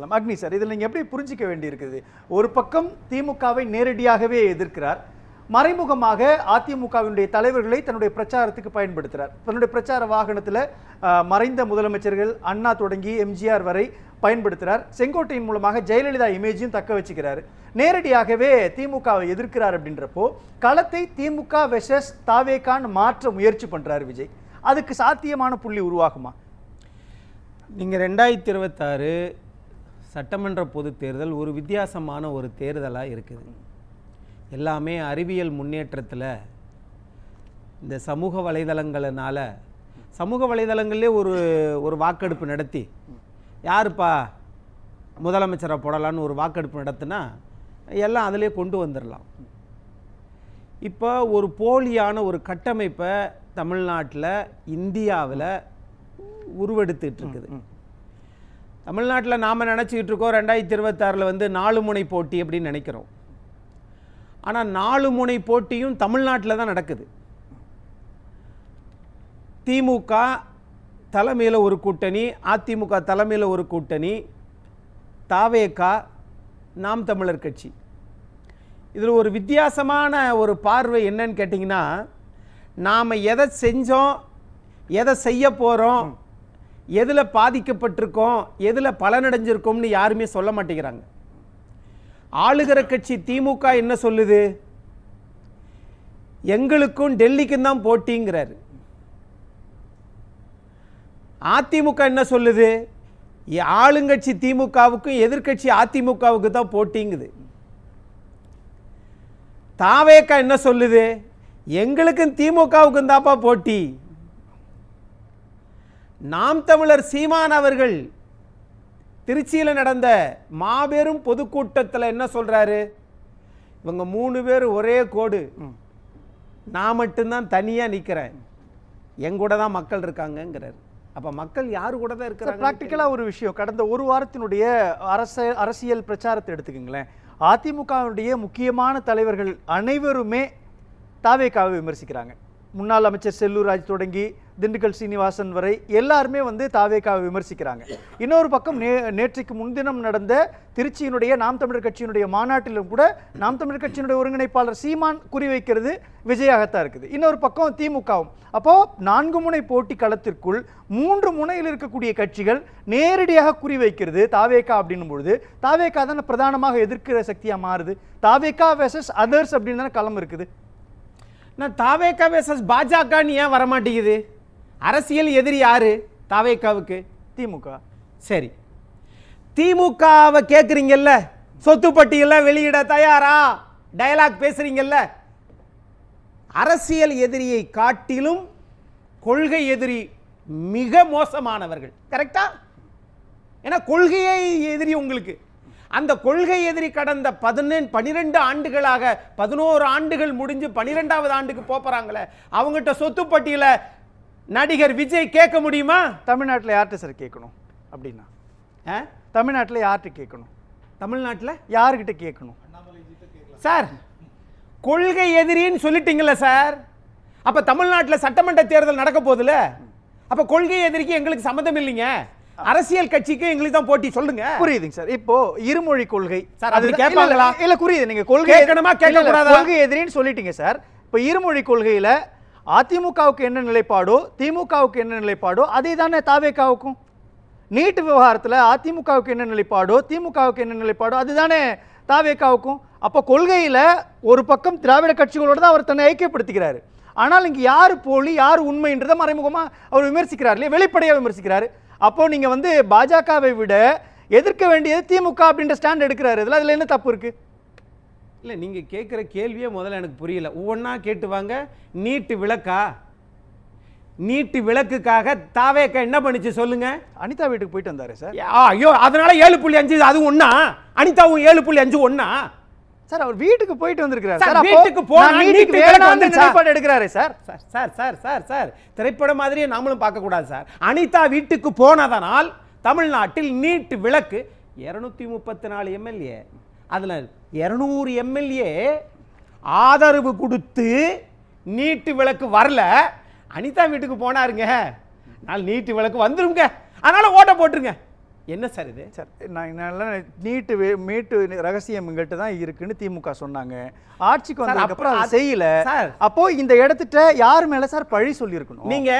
பேசலாம். அக்னி சார், இதில் நீங்கள் எப்படி புரிஞ்சிக்க வேண்டியிருக்குது? ஒரு பக்கம் திமுகவை நேரடியாகவே எதிர்க்கிறார், மறைமுகமாக அதிமுகவினுடைய தலைவர்களை தன்னுடைய பிரச்சாரத்துக்கு பயன்படுத்துகிறார். தன்னுடைய பிரச்சார வாகனத்தில் மறைந்த முதலமைச்சர்கள் அண்ணா தொடங்கி எம்ஜிஆர் வரை பயன்படுத்துகிறார். செங்கோட்டையின் மூலமாக ஜெயலலிதா இமேஜையும் தக்க வச்சுக்கிறார். நேரடியாகவே திமுகவை எதிர்க்கிறார். அப்படின்றப்போ களத்தை திமுக வெர்சஸ் தாவேகான்னு மாற்ற முயற்சி பண்ணுறாரு விஜய். அதுக்கு சாத்தியமான புள்ளி உருவாகுமா? நீங்கள் 2026 சட்டமன்ற பொதுத் தேர்தல் ஒரு வித்தியாசமான ஒரு தேர்தலாக இருக்குது. எல்லாமே அறிவியல் முன்னேற்றத்தில் இந்த சமூக வலைதளங்களினால சமூக வலைதளங்களே ஒரு வாக்கெடுப்பு நடத்தி யாருப்பா முதலமைச்சரை போடலான்னு ஒரு வாக்கெடுப்பு நடத்தினா எல்லாம் அதிலே கொண்டு வந்துடலாம். இப்போ ஒரு போலியான ஒரு கட்டமைப்பை தமிழ்நாட்டில் இந்தியாவில் உருவெடுத்துட்டு இருக்குது. தமிழ்நாட்டில் நாம் நினச்சிக்கிட்டு இருக்கோம் 2026 வந்து 4 முனை போட்டி அப்படின்னு நினைக்கிறோம். ஆனால் 4 முனை போட்டியும் தமிழ்நாட்டில் தான் நடக்குது. திமுக தலைமையில் ஒரு கூட்டணி, அதிமுக தலைமையில் ஒரு கூட்டணி, தாவேகா, நாம் தமிழர் கட்சி. இதில் ஒரு வித்தியாசமான ஒரு பார்வை என்னன்னு கேட்டிங்கன்னா, நாம் எதை செஞ்சோம், எதை செய்ய போகிறோம், எதில் பாதிக்கப்பட்டிருக்கோம், எதில் பலனடைஞ்சிருக்கோம்னு யாருமே சொல்ல மாட்டேங்கிறாங்க. ஆளுகிற கட்சி திமுக என்ன சொல்லுது? எங்களுக்கும் டெல்லிக்கும் தான் போட்டிங்கிறாரு. அதிமுக என்ன சொல்லுது? ஆளுங்கட்சி திமுகவுக்கும் எதிர்கட்சி அதிமுகவுக்கு தான் போட்டிங்குது. தாவேகா என்ன சொல்லுது? எங்களுக்கும் திமுகவுக்கும் தான்ப்பா போட்டி. நாம் தமிழர் சீமான் அவர்கள் திருச்சியில் நடந்த மாபெரும் பொதுக்கூட்டத்தில் என்ன சொல்றாரு? இவங்க 3 பேர் ஒரே கோடு, நான் மட்டும்தான் தனியா நிற்கிறேன், எங்கூட தான் மக்கள் இருக்காங்கங்கிறார். அப்ப மக்கள் யாரு கூட தான் இருக்கிறாங்க? பிராக்டிக்கலா ஒரு விஷயம், கடந்த ஒரு வாரத்தினுடைய அரசியல் பிரச்சாரத்தை எடுத்துக்கங்களேன். அதிமுகவுடைய முக்கியமான தலைவர்கள் அனைவருமே தாவேகாவை விமர்சிக்கிறாங்க. முன்னாள் அமைச்சர் செல்லூர் ராஜ் தொடங்கி திண்டுக்கல் சீனிவாசன் வரை எல்லாருமே வந்து தாவேகாவை விமர்சிக்கிறாங்க. இன்னொரு பக்கம் நேற்றைக்கு முன்தினம் நடந்த திருச்சியினுடைய நாம் தமிழர் கட்சியினுடைய மாநாட்டிலும் கூட நாம் தமிழர் கட்சியினுடைய ஒருங்கிணைப்பாளர் சீமான் குறிவைக்கிறது விஜயாகத்தான் இருக்குது. இன்னொரு பக்கம் திமுகவும். அப்போ 4 முனை போட்டி களத்திற்குள் 3 முனையில் இருக்கக்கூடிய கட்சிகள் நேரடியாக குறிவைக்கிறது தாவேகா அப்படின்னும் பொழுது தாவேகா தானே பிரதானமாக எதிர்க்கிற சக்தியா மாறுது. தாவேகா வெர்சஸ் அதர்ஸ் அப்படின்னு தானே களம் இருக்குது. நான் தாவேகா வெர்சஸ் பாஜகன்னு ஏன் வரமாட்டேங்குது? அரசியல் எதிரி யாரு தாவேகாவுக்கு? திமுக. சரி, திமுகவை கேட்குறீங்கல்ல, சொத்து பட்டியெல்லாம் வெளியிட தயாரா டயலாக் பேசுறீங்கல்ல, அரசியல் எதிரியை காட்டிலும் கொள்கை எதிரி மிக மோசமானவர்கள். கரெக்டா? ஏன்னா கொள்கையை எதிரி உங்களுக்கு. அந்த கொள்கை எதிரி கடந்த 12 ஆண்டுகளாக 11 ஆண்டுகள் முடிஞ்சு 12வது ஆண்டுக்கு போறாங்களே, அவங்ககிட்ட சொத்து பட்டியல நடிகர் விஜய் கேட்க முடியுமா? தமிழ்நாட்டில் யார்கிட்ட சார் கேட்கணும்? அப்படின்னா தமிழ்நாட்டில் யார்கிட்ட கேட்கணும்? தமிழ்நாட்டில் யாருக்கிட்ட கேட்கணும் சார்? கொள்கை எதிரின்னு சொல்லிட்டீங்கல்ல சார். அப்ப தமிழ்நாட்டில் சட்டமன்ற தேர்தல் நடக்க போகுதுல, அப்ப கொள்கை எதிரிக்கு எங்களுக்கு சம்மந்தம் இல்லைங்க, அரசியல் கட்சிக்கு எங்களுக்கு தான் போட்டி. சொல்லுங்க. புரியுதுங்க சார். இப்போ இருமொழி கொள்கை சார் அது கேட்பாங்களா? இல்ல புரியுது, நீங்க கொள்கை கேட்கணுமா கேட்க கூடாதா? கொள்கை எதிரின்னு சொல்லிட்டீங்க சார். இப்போ இருமொழி கொள்கையில அதிமுகவுக்கு என்ன நிலைப்பாடோ திமுகவுக்கு என்ன நிலைப்பாடோ அதே தானே தாவேகாவுக்கும். நீட் விவகாரத்தில் அதிமுகவுக்கு என்ன நிலைப்பாடோ திமுகவுக்கு என்ன நிலைப்பாடோ அதுதானே தாவேகாவுக்கும். அப்போ கொள்கையில ஒரு பக்கம் திராவிட கட்சிகளோட தான் அவர் தன்னை ஐக்கியப்படுத்திக்கிறாரு. ஆனால் இங்க யாரு போலி யாரு உண்மைன்றதை மறைமுகமா அவர் விமர்சிக்கிறார் இல்லையா, வெளிப்படையாக விமர்சிக்கிறாரு. அப்போ நீங்க வந்து பாஜகவை விட எதிர்க்க வேண்டியது திமுக அப்படின்ற ஸ்டாண்ட் எடுக்கிறாரு. அதுல என்ன தப்பு இருக்கு? இல்லை, நீங்கள் கேட்குற கேள்வியே முதல்ல எனக்கு புரியல. ஒவ்வொன்றா கேட்டு வாங்க. நீட்டு விளக்கா? நீட்டு விளக்குக்காக தாவேகா என்ன பண்ணிச்சு சொல்லுங்க? அனிதா வீட்டுக்கு போயிட்டு வந்தாரு சார். ஐயோ, அதனால 7.5 அது ஒண்ணா? அனிதாவும் 7.5 ஒண்ணா? சார் அவர் வீட்டுக்கு போயிட்டு வந்திருக்காரு சார். வீட்டுக்கு போனா நீட்டு விளக்கு வந்து நிலைப்பாடு எடுக்கிறாரு sir. Sir sir sir sir திரைப்படம் மாதிரியே நாமளும் பார்க்க கூடாது சார். அனிதா வீட்டுக்கு போனதனால் தமிழ்நாட்டில் நீட்டு விளக்கு 234 எம்எல்ஏ, அதுல 200 எம்எல்ஏ ஆதரவு கொடுத்து நீட்டு விளக்கு வரல. அனிதா வீட்டுக்கு போனாருங்க, நாள் நீட்டு விளக்கு வந்துருங்க, அதனால ஓட்ட போட்டுருங்க. என்ன சார் இது? சார் நான் நல்லா மீட்டு ரகசியம் எங்கள்கிட்ட தான் இருக்குன்னு திமுக சொன்னாங்க. ஆட்சிக்கு வந்ததுக்கப்புறம் அதை செய்யல. அப்போ இந்த இடத்துட்ட யார் மேல சார் பழி சொல்லியிருக்கணும்? நீங்க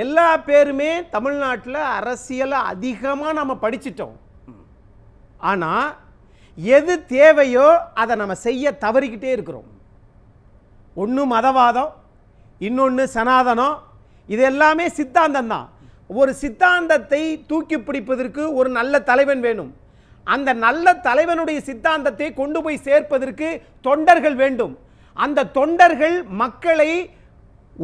எல்லா பேருமே தமிழ்நாட்டில் அரசியலை அதிகமா நம்ம படிச்சிட்டோம். ஆனா எது தேவையோ அதை நம்ம செய்ய தவறிக்கிட்டே இருக்கிறோம். ஒன்று மதவாதம், இன்னொன்று சனாதனம், இது எல்லாமே சித்தாந்தம் தான். ஒரு சித்தாந்தத்தை தூக்கி பிடிப்பதற்கு ஒரு நல்ல தலைவன் வேணும். அந்த நல்ல தலைவனுடைய சித்தாந்தத்தை கொண்டு போய் சேர்ப்பதற்கு தொண்டர்கள் வேண்டும். அந்த தொண்டர்கள் மக்களை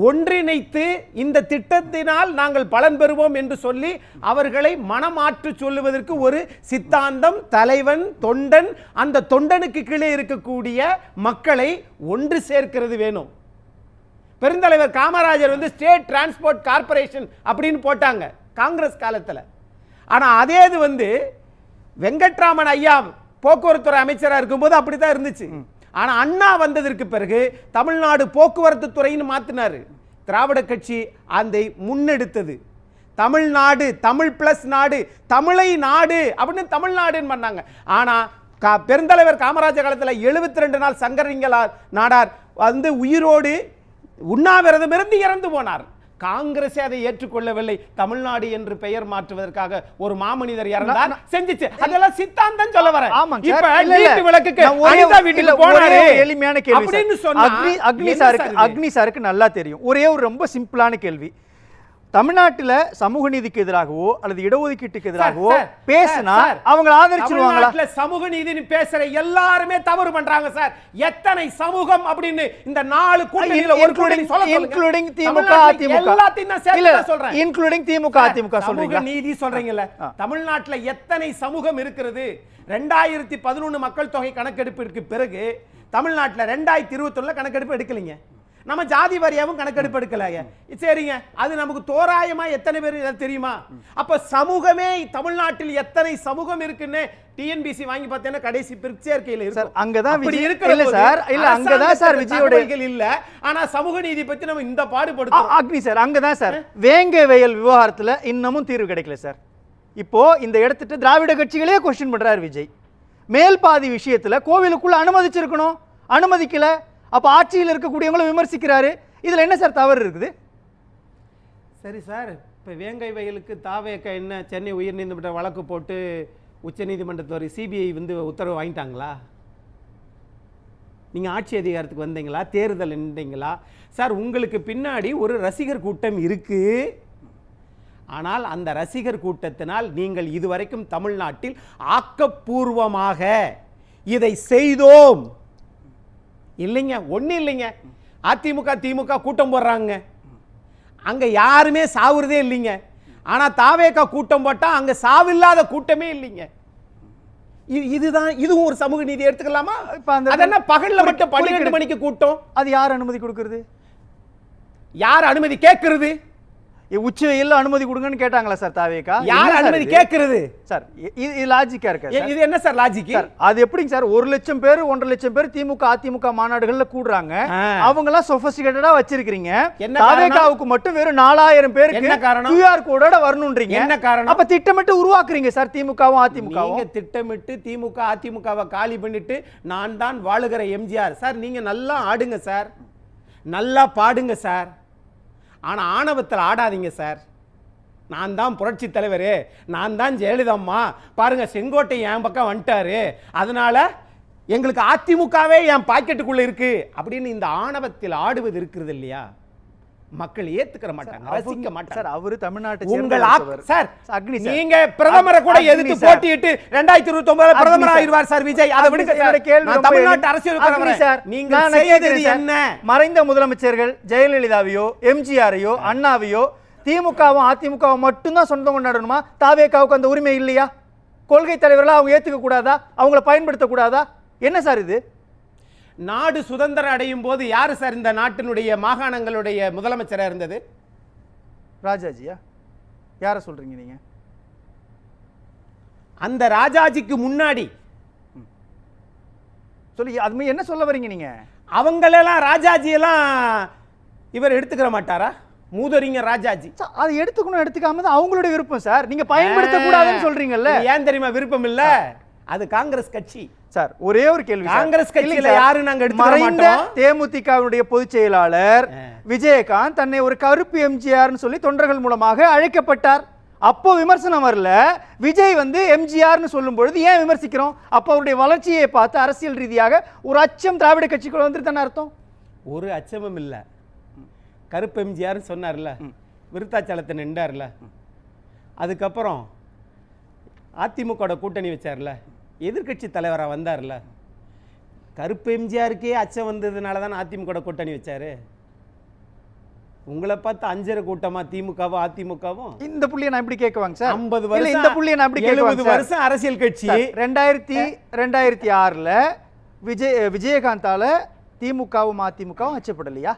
ஒன்றிணைத்து இந்த திட்டத்தினால் நாங்கள் பலன் பெறுவோம் என்று சொல்லி அவர்களை மனமாற்று சொல்லுவதற்கு ஒரு சித்தாந்தம், தலைவன், தொண்டன், அந்த தொண்டனுக்கு கீழே இருக்கக்கூடிய மக்களை ஒன்று சேர்க்கிறது வேணும். பெருந்தலைவர் காமராஜர் ஸ்டேட் டிரான்ஸ்போர்ட் கார்பரேஷன் அப்படின்னு போட்டாங்க காங்கிரஸ் காலத்தில். ஆனால் அதே இது வெங்கட்ராமன் ஐயா போக்குவரத்துறை அமைச்சராக இருக்கும்போது அப்படித்தான் இருந்துச்சு. ஆனால் அண்ணா வந்ததற்கு பிறகு தமிழ்நாடு போக்குவரத்து துறைன்னு மாற்றினார். திராவிட கட்சி அதை முன்னெடுத்தது. தமிழ்நாடு, தமிழ் பிளஸ் நாடு, தமிழை நாடு அப்படின்னு தமிழ்நாடுன்னு பண்ணாங்க. ஆனால் பெருந்தலைவர் காமராஜர் காலத்தில் 72 நாள் சங்கரலிங்க நாடார் உயிரோடு உண்ணாவிரதம் இருந்து இறந்து போனார். காங்கிரஸ் அதை ஏற்றுக்கொள்ளவில்லை. தமிழ்நாடு என்று பெயர் மாற்றுவதற்காக ஒரு மாமனிதர் இறந்தார், செஞ்சிச்சு. அதெல்லாம் சித்தாந்தம் சொல்ல வர. இப்ப வீட்டு விளக்குக்கு அனிதா வீட்டுக்கு போனாரு. எளிமையான கேள்வி. அக்னி சாருக்கு நல்லா தெரியும். ஒரே ஒரு ரொம்ப சிம்பிளான கேள்வி. தமிழ்நாட்டில் சமூக நீதிக்கு எதிராகவோ அல்லது இடஒதுக்கீட்டுக்கு எதிராகவோ பேசினா அவங்க ஆதரிச்சிருவாங்களா? சமூக நீதினு பேசுற எல்லாருமே தவறு பண்றாங்க சார். எத்தனை சமூகம் அப்படின்னு இந்த 4 கூட்டணியில ஒரு கூட்டணி சொல்ல, இன்க்ளூடிங் திமுக அதிமுக எல்லாத்தையும் நான் சேர்த்து சொல்றேன். இன்க்ளூடிங் திமுக அதிமுக சொல்றீங்க. நீதி சொல்றீங்கல்ல, தமிழ்நாட்டுல எத்தனை சமூகம் இருக்கிறது? 2011 மக்கள் தொகை கணக்கெடுப்பிற்கு பிறகு தமிழ்நாட்டுல 2021 கணக்கெடுப்பு எடுக்கலீங்க. நம்ம ஜாதி வாரியாவும் கணக்கெடுப்பு எடுக்கல. சரிங்க, அது நமக்கு தோராயமா எத்தனை பேர் தெரியுமா? அப்ப சமூகமே தமிழ்நாட்டில் எத்தனை சமூகம் இருக்குன்னு டிஎன்பிசி வாங்கி பார்த்தேன்னா கடைசி பிற்சேர்க்கையில் இருக்கு. அங்கதான் விஜய் இல்ல சார், இல்ல அங்கதான் சார் விஜயோட இல்ல. ஆனா சமூக நீதி பத்தி நம்ம இந்த பாடுபடுறோம். அக்னி சார், அங்கதான் சார் வேங்கை வயல் விவகாரத்துல இன்னமும் தீர்வு கிடைக்கல சார். இப்போ இந்த இடத்துட்டு திராவிட கட்சிகளே கொஸ்டின் பண்றாரு விஜய். மேல் பாதி விஷயத்துல கோவிலுக்குள்ள அனுமதிச்சிருக்கணும், அனுமதிக்கல. அப்ப ஆட்சியில் இருக்கக்கூடியவங்களும் விமர்சிக்கிறாரு. இதுல என்ன சார் தவறு இருக்குது? சரி சார், இப்போ வேங்கை வயலுக்கு தாவேக்க என்ன சென்னை உயர்நீதிமன்ற வழக்கு போட்டு உச்சநீதிமன்றத்துறை சிபிஐ உத்தரவு வாங்கிட்டாங்களா? நீங்க ஆட்சி அதிகாரத்துக்கு வந்தீங்களா? தேர்தல் நின்றீங்களா? சார், உங்களுக்கு பின்னாடி ஒரு ரசிகர் கூட்டம் இருக்கு. ஆனால் அந்த ரசிகர் கூட்டத்தினால் நீங்கள் இதுவரைக்கும் தமிழ்நாட்டில் ஆக்கப்பூர்வமாக இதை செய்தோம் இல்லைங்க, ஒன்றும் இல்லைங்க. அதிமுக திமுக கூட்டம் போடுறாங்க, அங்கே யாருமே சாவுறதே இல்லைங்க. ஆனால் தாவேகா கூட்டம் போட்டால் அங்கே சாவில்லாத கூட்டமே இல்லைங்க. இதுதான், இதுவும் ஒரு சமூக நீதி எடுத்துக்கலாமா? அது என்ன பகலில் மட்டும் 12 மணிக்கு கூட்டம்? அது யார் அனுமதி கொடுக்கறது? யார் அனுமதி கேட்கறது? உச்சி வெயில்ல அனுமதி கொடுங்கன்னு கேட்டாங்களா சார் தாவேகா? யார் அனுமதி கேட்கறது சார்? இது லாஜிக்கா இருக்கா? இது என்ன சார் லாஜிக்? அது எப்படிங்க சார் 1 லட்சம் பேர் 1.5 லட்சம் பேர் திமுக அதிமுக மாநாடுகள்ல கூடுறாங்க, அவங்க எல்லாம் சொபிஸ்டிகேட்டடா வச்சிருக்கீங்க. தாவேகாவுக்கு மட்டும் வெறும் 4000 பேருக்கு என்ன காரணம்? QR கோடோட வரணும்ன்றீங்க. என்ன காரணம்? அப்ப திட்டமிட்டு உருவாக்குறீங்க சார் திமுகவும் அதிமுகவும். நீங்க திட்டமிட்டு திமுக அதிமுகவை காலி பண்ணிட்டு நான் தான் வாழுகிற எம்ஜிஆர் சார். நீங்க நல்லா ஆடுங்க சார், நல்லா பாடுங்க சார், ஆனால் ஆணவத்தில் ஆடாதீங்க சார். நான் தான் புரட்சி தலைவர், நான் தான் ஜெயலலிதா பாருங்க, செங்கோட்டை என் பக்கம் வந்துட்டாரு, அதனால எங்களுக்கு அதிமுகவே என் பாக்கெட்டுக்குள்ள இருக்கு அப்படின்னு இந்த ஆணவத்தில் ஆடுவது இருக்கிறது இல்லையா? மக்கள் ஏத்துக்கிற மாட்டாங்க, ரசிக்க மாட்டாங்க சார். அவரு தமிழ்நாட்டு உங்கள் சார் அக்னி சார், நீங்க பிரதமரை கூட எதிர்த்து போட்டியிட்டு 2029 பிரதமர் ஆயிருவார் சார் விஜய். அதை விடுங்க சார். கேள்வி தமிழ்நாட்டு அரசியல் சார், நீங்க செய்தது என்ன? மறைந்த முதலமைச்சர்கள் ஜெயலலிதாவையோ எம்ஜிஆரையோ அண்ணாவையோ திமுகவும் அதிமுகவும் மட்டும்தான் சொந்தம் கொண்டாடணுமா? தாவேகாவுக்கு அந்த உரிமை இல்லையா? கொள்கை தலைவர்களா அவங்க ஏத்துக்க கூடாதா? அவங்கள பயன்படுத்த கூடாதா? என்ன சார் இது? நாடு சுதந்திரம் அடையும் போது யாரு சார் இந்த நாட்டினுடைய மாகாணங்களுடைய முதலமைச்சராக இருந்தது? ராஜாஜியா? யார சொல்றீங்க நீங்க? அந்த ராஜாஜிக்கு முன்னாடி சொல்லி அது என்ன சொல்ல வரீங்க நீங்க? அவங்களெல்லாம் ராஜாஜி எல்லாம் இவர் எடுத்துக்கிற மாட்டாரா? மூதறிஞர் ராஜாஜி. அதை எடுத்துக்கணும் எடுத்துக்காம தான் அவங்களுடைய விருப்பம் சார். நீங்க பயன்படுத்த கூடாதுன்னு சொல்றீங்கல்ல. ஏன் தெரியுமா விருப்பம் இல்ல? அது காங்கிரஸ் கட்சி சார். ஒரே ஒரு கேள்வி, காங்கிரஸ் கட்சியில யாரு நாங்க எடுத்துக்க மாட்டோம். தேமுதிகவுடைய பொதுச் செயலாளர் விஜயகாந்த் தன்னை ஒரு கருப்பு எம்ஜிஆர்னு சொல்லி தொண்டர்கள் மூலமாக அழைக்கப்பட்டார். அப்போ விமர்சனம் வரல. விஜய் வந்து எம்ஜிஆர்னு சொல்லும் பொழுது ஏன் விமர்சிக்கிறோம்? அப்போ அவருடைய வளர்ச்சியை பார்த்து அரசியல் ரீதியாக ஒரு அச்சம் திராவிட கட்சிக்குள்ள வந்துட்டு தானே அர்த்தம். ஒரு அச்சமும் இல்ல. கருப்பு எம்ஜிஆர் சொன்னார்ல, விருத்தாச்சலத்தை நின்றார்ல, அதுக்கப்புறம் அதிமுக கூட்டணி வச்சார்ல, எதிர்கட்சி தலைவராக வந்தார்ல. கருப்பு எம்ஜிஆருக்கே அச்சம் வந்ததுனால தான் அதிமுக கூட்டணி வச்சாரு. உங்களை பார்த்து அஞ்சரை கூட்டமா திமுகவும் அதிமுகவும்? இந்த புள்ளியை நான் இப்படி கேட்குவாங்க சார். 50 வருஷம் இந்த புள்ளியை நான் இப்படி கேட்குவாங்க. 70 வருஷம் அரசியல் கட்சி. 2006ல் விஜயகாந்தால திமுகவும் அதிமுகவும் அச்சப்படலையா?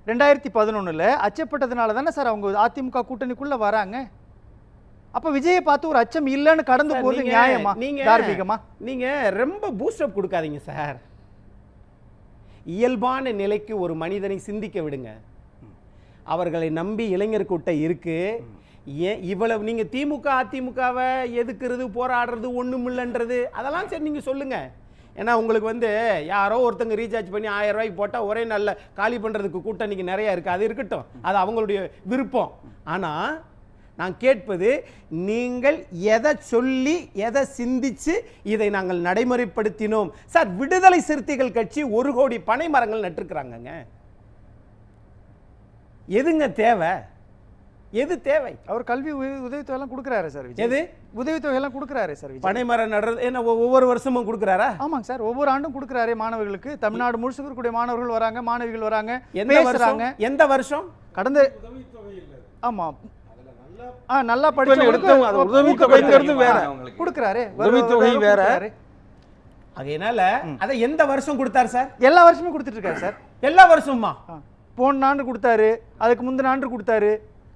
2011ல் அச்சப்பட்டதுனால தானே சார் அவங்க அதிமுக கூட்டணிக்குள்ள வராங்க. அப்ப விஜயை பார்த்து ஒரு அச்சம் இல்லைன்னு கடந்து போறது நியாயமா, தார்மீகமா? நீங்க ரொம்ப பூஸ்டப் கொடுக்காதீங்க சார். இயல்பான நிலைக்கு ஒரு மனிதனை சிந்திக்க விடுங்க. அவர்களை நம்பி இளைஞர் கூட்டம் இருக்கு. ஏன் இவ்வளவு நீங்க திமுக அதிமுகவை எதுக்குறது, போராடுறது, ஒண்ணுமில்லைன்றது அதெல்லாம் சரி நீங்க சொல்லுங்க. ஏன்னா உங்களுக்கு வந்து யாரோ ஒருத்தங்க ரீசார்ஜ் பண்ணி 1000 ரூபாய்க்கு போட்டால் ஒரே நல்ல காலி பண்ணுறதுக்கு கூட்டணிக்கு நிறைய இருக்குது. அது இருக்கட்டும், அது அவங்களுடைய விருப்பம். ஆனால் நான் கேட்பது, நீங்கள் எதை சொல்லி எதை சிந்திச்சு இதை நாங்கள் நடைமுறைப்படுத்தினோம் சார்? விடுதலை சிறுத்தைகள் கட்சி 1 கோடி பனை மரங்கள் நட்டுருக்குறாங்கங்க. எதுங்க தேவை? எது தேவை? அவர் கல்வி உதவித்தொகை எல்லாம் கொடுக்குறாரு சார். எது உதவித்தொகை எல்லாம் கொடுக்குறாரு சார். பனை மரம் நடுறது என்ன ஒவ்வொரு வருஷமும் கொடுக்குறாரா? ஆமாங்க சார், ஒவ்வொரு ஆண்டும் கொடுக்குறாரு மாணவர்களுக்கு. தமிழ்நாடு முழுசுக்கு இருக்கக்கூடிய மாணவர்கள் வராங்க, மாணவிகள் வராங்க, பேசுறாங்க. எந்த வருஷம்? கடந்த ஆமா நல்லா படிச்சு கொடுக்குறாரு. உதவித்தொகை வேற. அதனால அதை எந்த வருஷம் கொடுத்தாரு சார்? எல்லா வருஷமும் கொடுத்துட்டு இருக்காரு சார். எல்லா வருஷமா? போன ஆண்டு கொடுத்தாரு, அதுக்கு முந்தின ஆண்டு கொடுத்தாரு.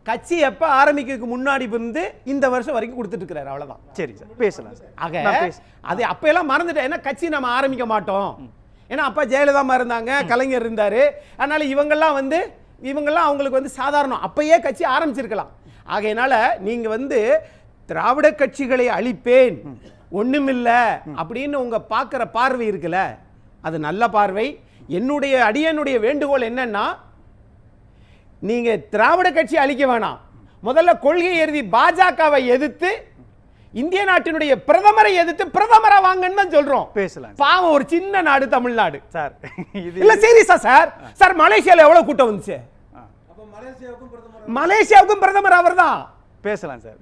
கட்சி எப்ப ஆரம்பிக்கிறதுக்கு முன்னாடி வந்து இந்த வருஷம் வரைக்கும் கொடுத்துட்டு இருக்காரு. அவ்வளவுதான். சரி சார், பேசலாம் சார். ஆக அது அப்ப எல்லாம் மறந்துட்டேன். ஏன்னா கட்சி நம்ம ஆரம்பிக்க மாட்டோம். ஏன்னா அப்பா ஜெயலலிதா இருந்தாங்க, கலைஞர் இருந்தாரு. அதனால இவங்கெல்லாம் அவங்களுக்கு வந்து சாதாரணம். அப்பயே கட்சி ஆரம்பிச்சிருக்கலாம். ஆகையினால நீங்க வந்து திராவிட கட்சிகளை அழிப்பேன், ஒண்ணுமில்ல அப்படின்னு உங்க பார்க்கிற பார்வை இருக்குல்ல, அது நல்ல பார்வை. அடியனுடைய வேண்டுகோள் என்னன்னா, நீங்க திராவிட கட்சி அழிக்க வேணாம். முதல்ல கொள்கை எழுதி பாஜகவை எதிர்த்து இந்திய நாட்டினுடைய பிரதமரை எதிர்த்து பிரதமரை வாங்கன்னு தான் சொல்றோம். பேசலாம். பாவம், ஒரு சின்ன நாடு தமிழ்நாடு சார். இல்ல சீரியஸா சார். சார் மலேசியால எவ்வளவு கூட்டம் வந்துச்சு? மலேசியாவுக்கும் பிரதமர் அவர்தான். பேசலாம் சார்.